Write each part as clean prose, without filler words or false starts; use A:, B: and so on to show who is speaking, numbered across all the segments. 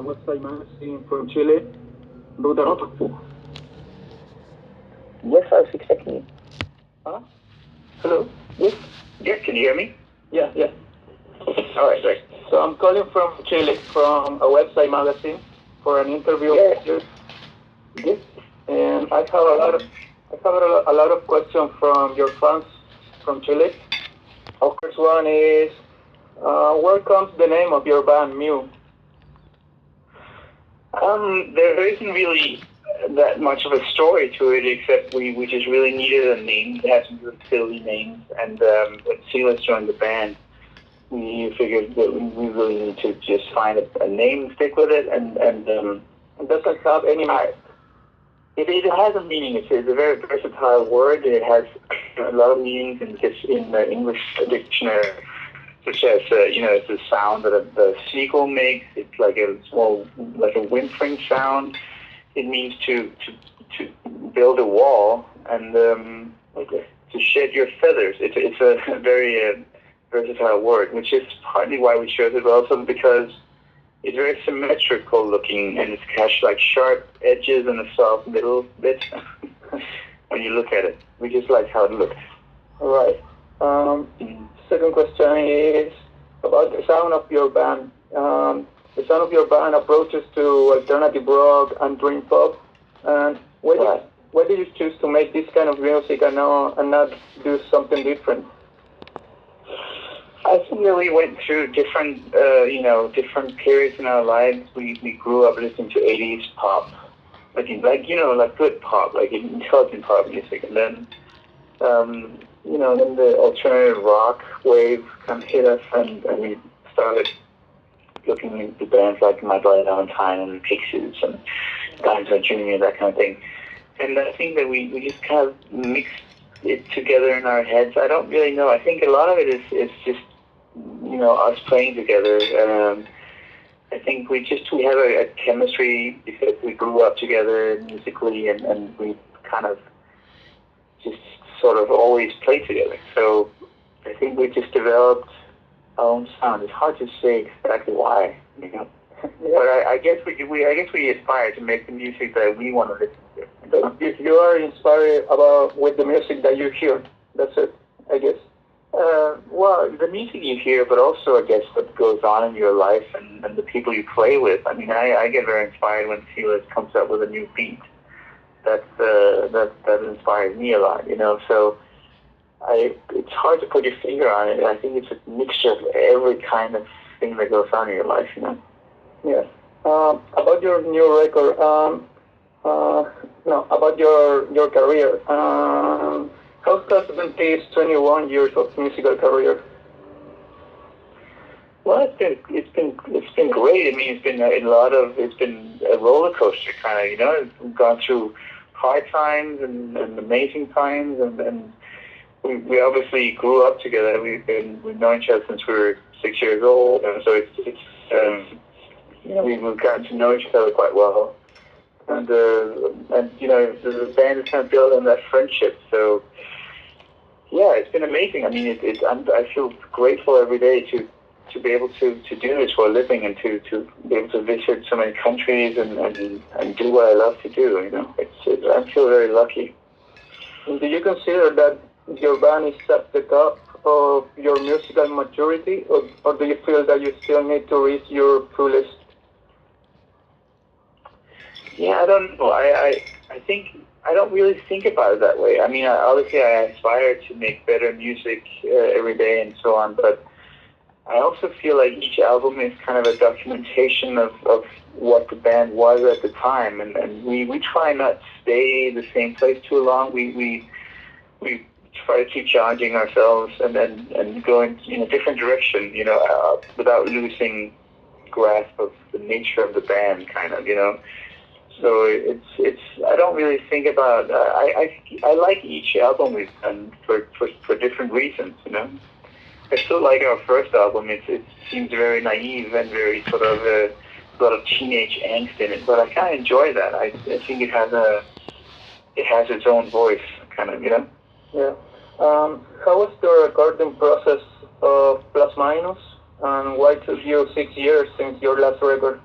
A: website magazine from Chile, Ruta.
B: Yes, I was expecting you.
A: Huh? Hello?
B: Yes. Yes, can you hear me?
A: Yeah.
B: All right, great.
A: So I'm calling from Chile, from a website magazine, for an interview.
B: Yes.
A: And I have a lot of questions from your fans from Chile. Our first one is, where comes the name of your band, Mew?
B: There isn't really that much of a story to it, except we just really needed a name that had some really silly names. And when Síguenos joined the band, we figured that we really need to just find a name, stick with it, and
A: It doesn't have any meaning.
B: It has a meaning. It's a very versatile word. It has a lot of meanings in the English dictionary, such as it's the sound that the seagull makes. It's like a whimpering sound. It means to build a wall and to shed your feathers. It's a very versatile word, which is partly why we chose it, but also because it's very symmetrical looking, and it has like sharp edges and a soft middle bit when you look at it. We just like how it looks.
A: All right. Second question is about the sound of your band. The sound of your band approaches to alternative rock and dream pop. And why did you choose to make this kind of music and not do something different?
B: I think that we went through different periods in our lives. We grew up listening to 80s pop, like good pop, like intelligent pop music, and then then the alternative rock wave kind of hit us, and we started looking into bands like My Bloody Valentine and Pixies and Dinosaur Jr., that kind of thing. And I think that we just kind of mixed it together in our heads. I don't really know. I think a lot of it is just us playing together. I think we have a chemistry because we grew up together musically, and we kind of just sort of always played together. So I think we just developed our own sound. It's hard to say exactly why,
A: Yeah.
B: But I guess we aspire to make the music that we want to listen to.
A: If you are inspired with the music that you hear, that's it, I guess.
B: Well, the music you hear, but also I guess what goes on in your life and the people you play with. I mean, I get very inspired when Síguenos comes up with a new beat. That inspires me a lot, So it's hard to put your finger on it. I think it's a mixture of every kind of thing that goes on in your life,
A: Yeah. About your new record. About your career. How has been these 21 years of musical career?
B: Well, it's been great. I mean, it's been a roller coaster kind of. We've gone through hard times and amazing times, and we obviously grew up together. We've known each other since we were 6 years old, and so we've gotten to know each other quite well. And the band is kind of built on that friendship. So yeah, it's been amazing. I mean, I feel grateful every day to be able to do this for a living and to be able to visit so many countries and do what I love to do. I feel very lucky.
A: And do you consider that your band is at the top of your musical maturity, or do you feel that you still need to reach your fullest?
B: Yeah, I don't know. I think I don't really think about it that way. I mean, obviously I aspire to make better music every day and so on, but I also feel like each album is kind of a documentation of what the band was at the time, and we try not to stay the same place too long. We try to keep challenging ourselves and go in a different direction, without losing grasp of the nature of the band, kind of, So it's I don't really think about. I like each album we've done for different reasons, I still like our first album. It seems very naive and very sort of a lot of teenage angst in it, but I kind of enjoy that. I think it has its own voice, kind of,
A: Yeah. How was the recording process of Plus Minus, and why took you 6 years since your last record?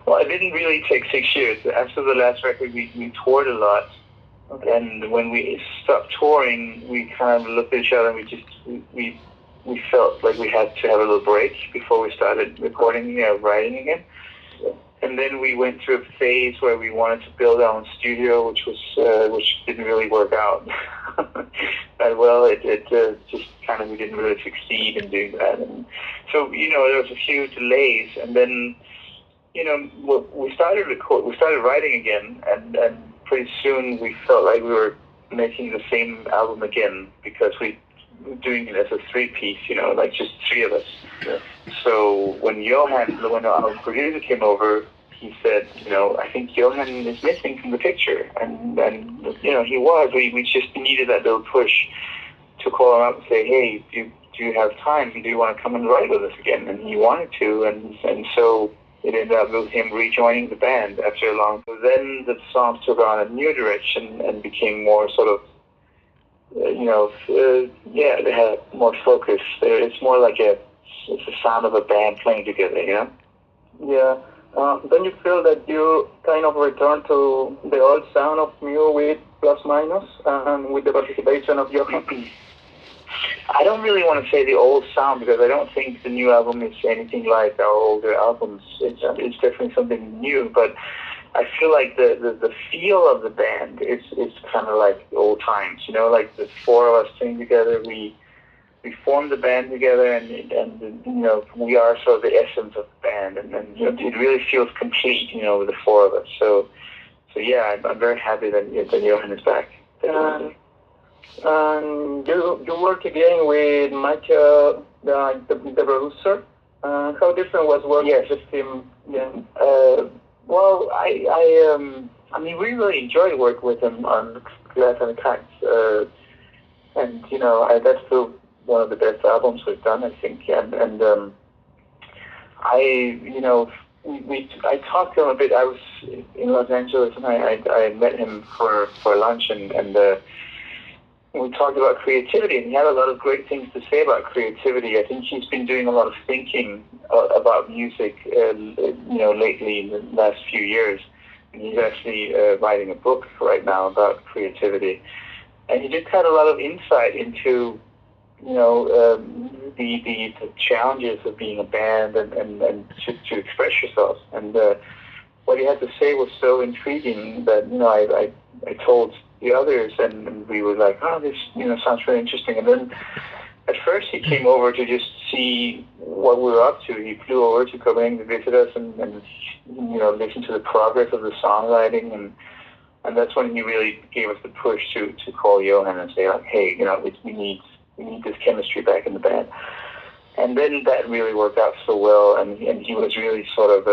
B: Well, it didn't really take 6 years. After the last record, we toured a lot. Okay. And when we stopped touring, we kind of looked at each other and we felt like we had to have a little break before we started recording, writing again. Yeah. And then we went through a phase where we wanted to build our own studio, which didn't really work out that well. It just kind of, we didn't really succeed in doing that. And so, there was a few delays, and then, we started writing again, and pretty soon we felt like we were making the same album again, because we were doing it as a three-piece, like just three of us. Yeah. So when our producer came over, he said, I think Johan is missing from the picture. And he was. We just needed that little push to call him up and say, hey, do you have time? Do you want to come and write with us again? And he wanted to, and so it ended up with him rejoining the band after a long time. Then the songs took on a new direction and became more sort of, they had more focus. It's more like it's the sound of a band playing together,
A: Yeah. Don't you feel that you kind of return to the old sound of Mew with plus minus and with the participation of Johan?
B: I don't really want to say the old sound, because I don't think the new album is anything like our older albums. It's definitely something new, but I feel like the feel of the band is kind of like old times. Like the four of us sing together. We formed the band together, and we are sort of the essence of the band, and it really feels complete, with the four of us. So yeah, I'm very happy that Johan is back.
A: And you work again with Michael, the producer. How different was working with him? Yeah.
B: Well, we really enjoyed working with him on Glass and the Cats, and that's still one of the best albums we've done, I think. And I talked to him a bit. I was in Los Angeles, and I met him for lunch, and we talked about creativity, and he had a lot of great things to say about creativity. I think he's been doing a lot of thinking about music, lately in the last few years. And he's actually writing a book right now about creativity. And he just had a lot of insight into, the challenges of being a band and to express yourself. And what he had to say was so intriguing that, I told the others, and we were like, oh, this sounds really interesting. And then at first he came over to just see what we were up to. He flew over to Copenhagen to visit us and listen to the progress of the songwriting, and that's when he really gave us the push to call Johan and say, like, hey, we need this chemistry back in the band. And then that really worked out so well, and he was really sort of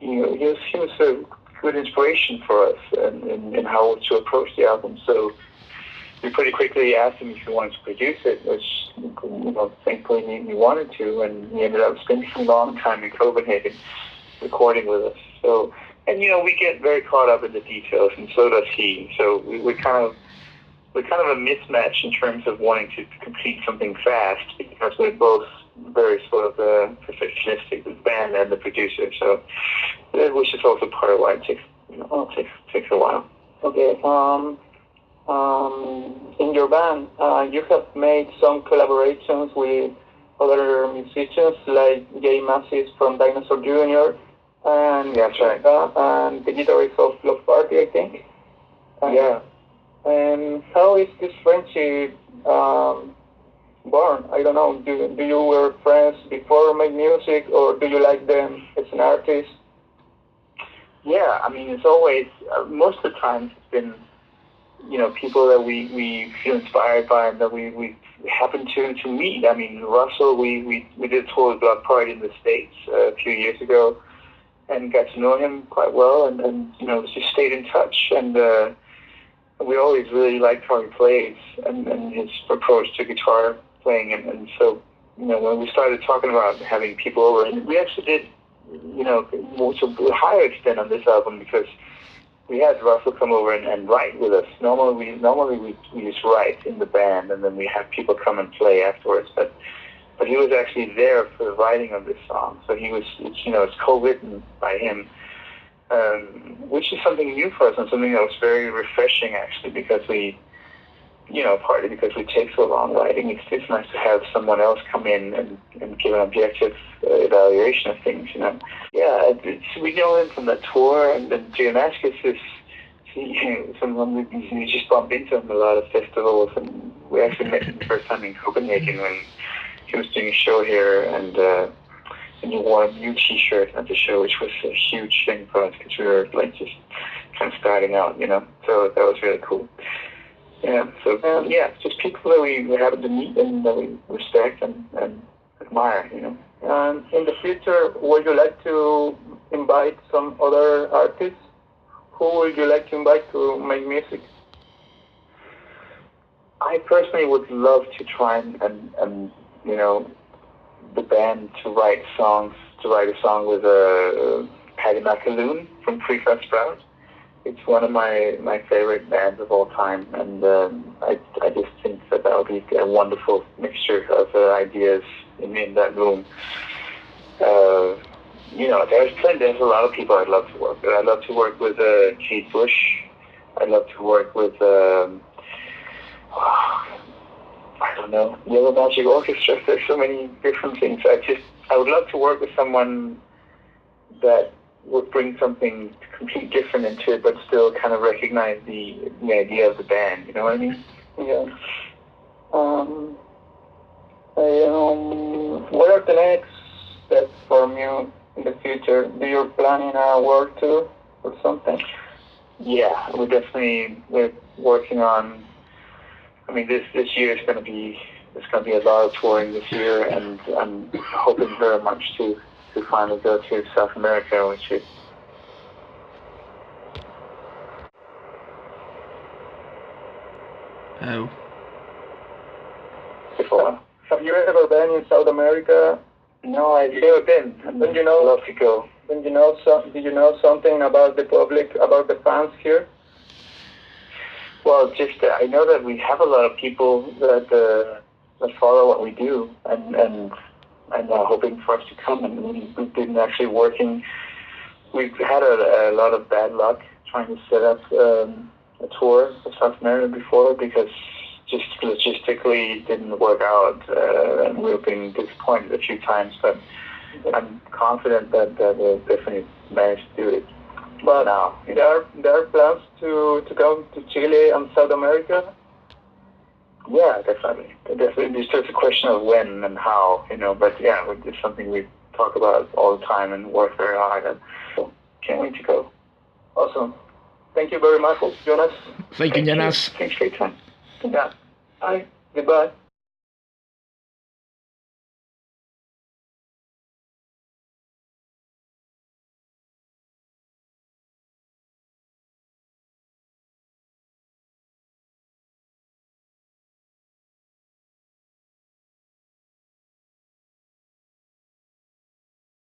B: he was a good inspiration for us and how to approach the album. So we pretty quickly asked him if he wanted to produce it, which thankfully he wanted to, and he ended up spending a long time in Copenhagen recording with us. So, and we get very caught up in the details, and so does he. So we're kind of a mismatch in terms of wanting to complete something fast, because we're both very sort of perfectionistic, the band and the producer. So, which is also part of why it takes a while.
A: Okay. In your band, you have made some collaborations with other musicians like Jay Massis from Dinosaur Jr. and
B: that's right.
A: And the guitarist of Love Party, I think.
B: Yeah.
A: And how is this friendship born? I don't know. Do you were friends before make music, or do you like them as an artist?
B: Yeah, it's always most of the time it's been people that we feel inspired by and that we happen to meet. Russell, we did a tour with Block Party in the States a few years ago, and got to know him quite well, and just stayed in touch, and we always really liked how he plays and his approach to guitar playing, and so when we started talking about having people over, and we actually did more to a higher extent on this album, because we had Russell come over and write with us. Normally we just write in the band, and then we have people come and play afterwards. But but he was actually there for the writing of this song. So it's co-written by him, which is something new for us and something that was very refreshing actually, because partly because we take so long writing. It's nice to have someone else come in and give an objective evaluation of things, Yeah, we know him from the tour, and then Jonas is someone we just bumped into him a lot of festivals, and we actually met him the first time in Copenhagen when he was doing a show here, and he wore a new T-shirt at the show, which was a huge thing for us because we were just kind of starting out, So that was really cool. Yeah, so just people that we happen to meet and that we respect and admire,
A: And in the future, would you like to invite some other artists? Who would you like to invite to make music?
B: I personally would love to try and the band to write a song with Paddy McAloon from Prefab Sprout. It's one of my favorite bands of all time, and I just think that would be a wonderful mixture of ideas in that room. There's a lot of people I'd love to work with. I'd love to work with Kate Bush. I'd love to work with Yellow Magic Orchestra. There's so many different things. I would love to work with someone that would bring something completely different into it, but still kind of recognize the idea of the band. You know what I mean?
A: Yeah. What are the next steps for you in the future? Do you planning a world tour or something?
B: Yeah, we're working on. I mean, this year is going to be a lot of touring this year, and I'm hoping very much to finally go to South America, which is.
C: Oh.
B: Before.
A: Have you ever been in South America?
B: No, I've never been.
A: Then you know.
B: I'd love to go.
A: Then did you know something about the public, about the fans here?
B: Well, I know that we have a lot of people that follow what we do, and are hoping for us to come. And we've been actually working. We've had a lot of bad luck trying to set up a tour of South America before, because just logistically it didn't work out, and we've been disappointed a few times. But I'm confident that we'll definitely manage to do it.
A: But now, there are plans to go to Chile and South America?
B: Yeah, definitely. It's just a question of when and how, But yeah, it's something we talk about all the time and work very hard at. So can't wait to go.
A: Awesome. Thank you very much, Jonas.
C: Thank you, Jonas.
B: Thanks for your time.
A: Yeah. Bye. Goodbye.